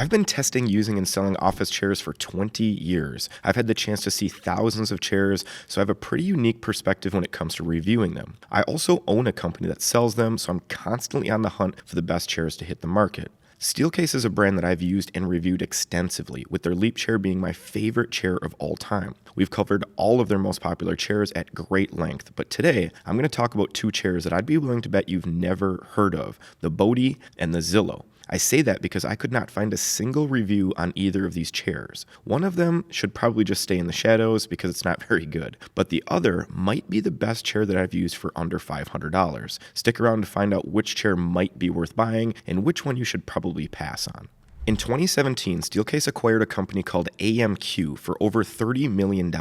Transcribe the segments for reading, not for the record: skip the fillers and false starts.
I've been testing, using, and selling office chairs for 20 years. I've had the chance to see thousands of chairs, so I have a pretty unique perspective when it comes to reviewing them. I also own a company that sells them, so I'm constantly on the hunt for the best chairs to hit the market. Steelcase is a brand that I've used and reviewed extensively, with their Leap chair being my favorite chair of all time. We've covered all of their most popular chairs at great length, but today I'm going to talk about two chairs that I'd be willing to bet you've never heard of, the Bodi and the Zilo. I say that because I could not find a single review on either of these chairs. One of them should probably just stay in the shadows because it's not very good, but the other might be the best chair that I've used for under $500. Stick around to find out which chair might be worth buying and which one you should probably pass on. In 2017, Steelcase acquired a company called AMQ for over $30 million.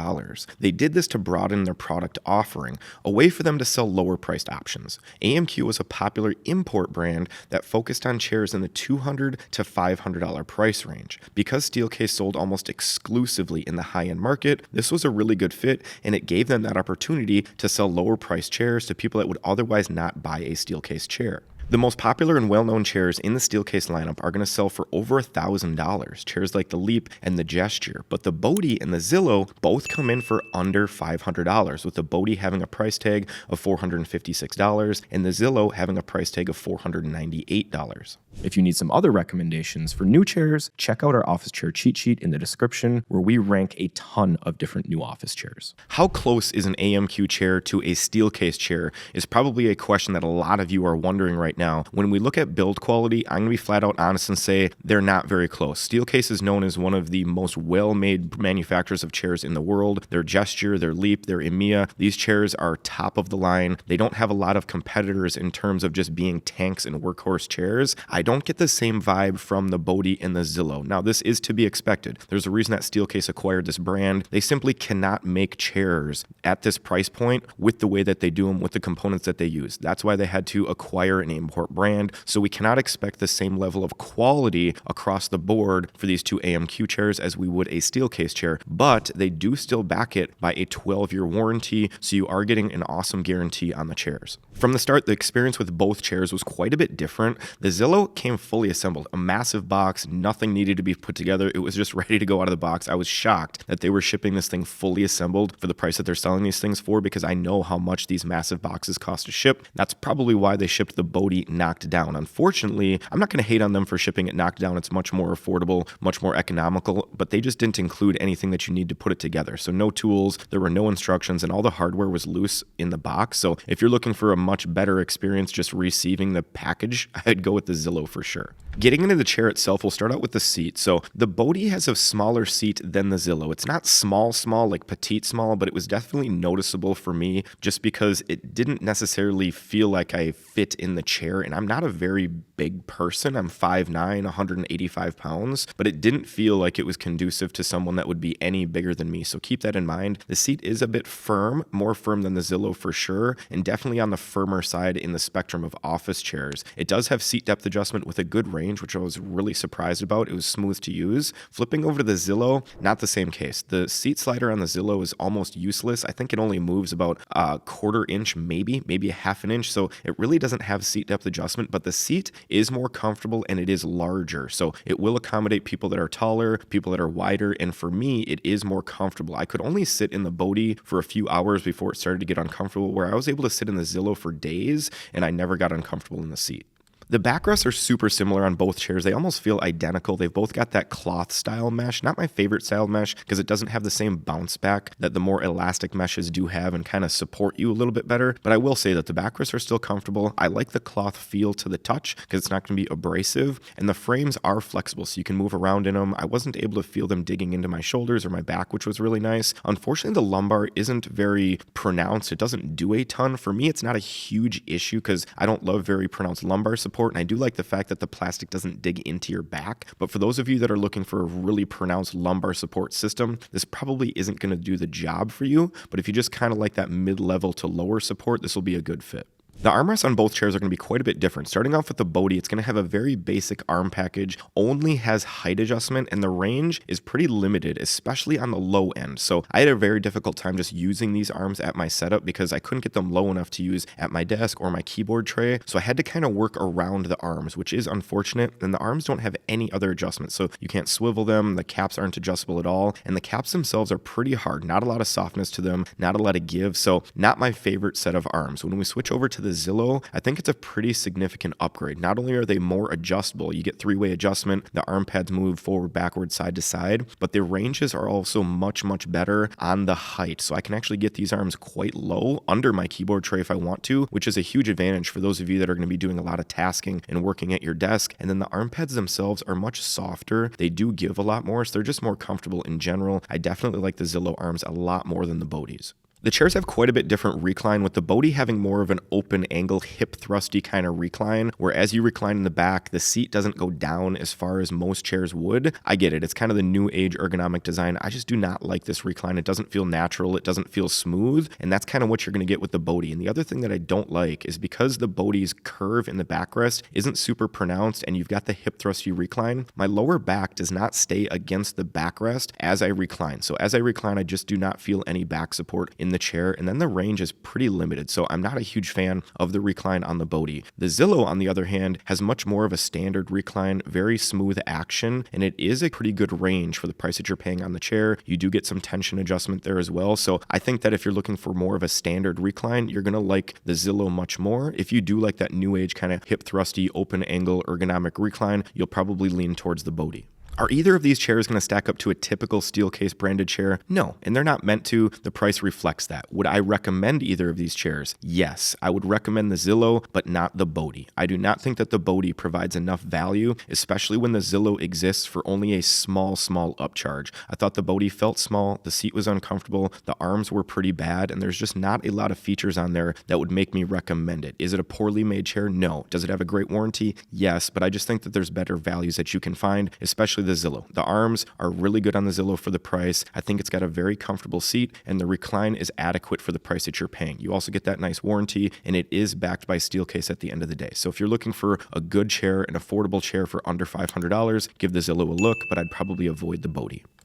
They did this to broaden their product offering, a way for them to sell lower-priced options. AMQ was a popular import brand that focused on chairs in the $200 to $500 price range. Because Steelcase sold almost exclusively in the high-end market, this was a really good fit, and it gave them that opportunity to sell lower-priced chairs to people that would otherwise not buy a Steelcase chair. The most popular and well-known chairs in the Steelcase lineup are going to sell for over $1,000, chairs like the Leap and the Gesture, but the Bodi and the Zilo both come in for under $500, with the Bodi having a price tag of $456 and the Zilo having a price tag of $498. If you need some other recommendations for new chairs, check out our office chair cheat sheet in the description where we rank a ton of different new office chairs. How close is an AMQ chair to a Steelcase chair is probably a question that a lot of you are wondering right now. When we look at build quality, I'm going to be flat out honest and say they're not very close. Steelcase is known as one of the most well-made manufacturers of chairs in the world. Their Gesture, their Leap, their EMEA, these chairs are top of the line. They don't have a lot of competitors in terms of just being tanks and workhorse chairs. I don't get the same vibe from the Bodi and the Zilo. Now, this is to be expected. There's a reason that Steelcase acquired this brand. They simply cannot make chairs at this price point with the way that they do them, with the components that they use. That's why they had to acquire an import brand. So we cannot expect the same level of quality across the board for these two AMQ chairs as we would a Steelcase chair, but they do still back it by a 12-year warranty, so you are getting an awesome guarantee on the chairs. From the start, the experience with both chairs was quite a bit different. The Zilo came fully assembled, a massive box, nothing needed to be put together. It was just ready to go out of the box. I was shocked that they were shipping this thing fully assembled for the price that they're selling these things for, because I know how much these massive boxes cost to ship. That's probably why they shipped the Bodi knocked down. Unfortunately, I'm not going to hate on them for shipping it knocked down. It's much more affordable, much more economical, but they just didn't include anything that you need to put it together. So no tools, there were no instructions, and all the hardware was loose in the box. So if you're looking for a much better experience just receiving the package, I'd go with the Zilo for sure. Getting into the chair itself, we'll start out with the seat. So the Bodi has a smaller seat than the Zilo. It's not small, like petite small, but it was definitely noticeable for me just because it didn't necessarily feel like I fit in the chair. And I'm not a very big person. I'm 5'9", 185 pounds, but it didn't feel like it was conducive to someone that would be any bigger than me. So keep that in mind. The seat is a bit firm, more firm than the Zilo for sure, and definitely on the firmer side in the spectrum of office chairs. It does have seat depth adjustment with a good range, which I was really surprised about. It was smooth to use. Flipping over to the Zilo, not the same case. The seat slider on the Zilo is almost useless. I think it only moves about a quarter inch, maybe a half an inch. So it really doesn't have seat depth adjustment, but the seat is more comfortable and it is larger. So it will accommodate people that are taller, people that are wider. And for me, it is more comfortable. I could only sit in the Bodi for a few hours before it started to get uncomfortable, where I was able to sit in the Zilo for days and I never got uncomfortable in the seat. The backrests are super similar on both chairs. They almost feel identical. They've both got that cloth style mesh. Not my favorite style mesh because it doesn't have the same bounce back that the more elastic meshes do have and kind of support you a little bit better. But I will say that the backrests are still comfortable. I like the cloth feel to the touch because it's not going to be abrasive. And the frames are flexible so you can move around in them. I wasn't able to feel them digging into my shoulders or my back, which was really nice. Unfortunately, the lumbar isn't very pronounced. It doesn't do a ton. For me, it's not a huge issue because I don't love very pronounced lumbar support. And I do like the fact that the plastic doesn't dig into your back. But for those of you that are looking for a really pronounced lumbar support system, this probably isn't going to do the job for you. But if you just kind of like that mid-level to lower support, this will be a good fit. The armrests on both chairs are going to be quite a bit different. Starting off with the Bodi, it's going to have a very basic arm package, only has height adjustment, and the range is pretty limited, especially on the low end. So I had a very difficult time just using these arms at my setup because I couldn't get them low enough to use at my desk or my keyboard tray. So I had to kind of work around the arms, which is unfortunate. And the arms don't have any other adjustments. So you can't swivel them. The caps aren't adjustable at all. And the caps themselves are pretty hard. Not a lot of softness to them, not a lot of give. So not my favorite set of arms. When we switch over to the Zilo, I think it's a pretty significant upgrade. Not only are they more adjustable, you get three-way adjustment, the arm pads move forward, backward, side to side, but the ranges are also much better on the height. So I can actually get these arms quite low under my keyboard tray if I want to, which is a huge advantage for those of you that are going to be doing a lot of tasking and working at your desk. And then the arm pads themselves are much softer. They do give a lot more, so they're just more comfortable in general. I definitely like the Zilo arms a lot more than the Bodis. The chairs have quite a bit different recline, with the Bodi having more of an open angle, hip thrusty kind of recline, where as you recline in the back, the seat doesn't go down as far as most chairs would. I get it. It's kind of the new age ergonomic design. I just do not like this recline. It doesn't feel natural. It doesn't feel smooth. And that's kind of what you're going to get with the Bodi. And the other thing that I don't like is because the Bodi's curve in the backrest isn't super pronounced and you've got the hip thrusty recline, my lower back does not stay against the backrest as I recline. So as I recline, I just do not feel any back support in the chair, and then the range is pretty limited, so I'm not a huge fan of the recline on the Bodi. The Zilo, on the other hand, has much more of a standard recline, very smooth action, and it is a pretty good range for the price that you're paying on the chair. You do get some tension adjustment there as well, so I think that if you're looking for more of a standard recline, you're going to like the Zilo much more. If you do like that new age kind of hip thrusty, open angle ergonomic recline, you'll probably lean towards the Bodi. Are either of these chairs going to stack up to a typical Steelcase branded chair? No, and they're not meant to. The price reflects that. Would I recommend either of these chairs? Yes, I would recommend the Zilo, but not the Bodi. I do not think that the Bodi provides enough value, especially when the Zilo exists for only a small upcharge. I thought the Bodi felt small, the seat was uncomfortable, the arms were pretty bad, and there's just not a lot of features on there that would make me recommend it. Is it a poorly made chair? No. Does it have a great warranty? Yes, but I just think that there's better values that you can find, especially the Zilo. The arms are really good on the Zilo for the price. I think it's got a very comfortable seat, and the recline is adequate for the price that you're paying. You also get that nice warranty, and it is backed by Steelcase at the end of the day. So if you're looking for a good chair, an affordable chair for under $500, give the Zilo a look, but I'd probably avoid the Bodi.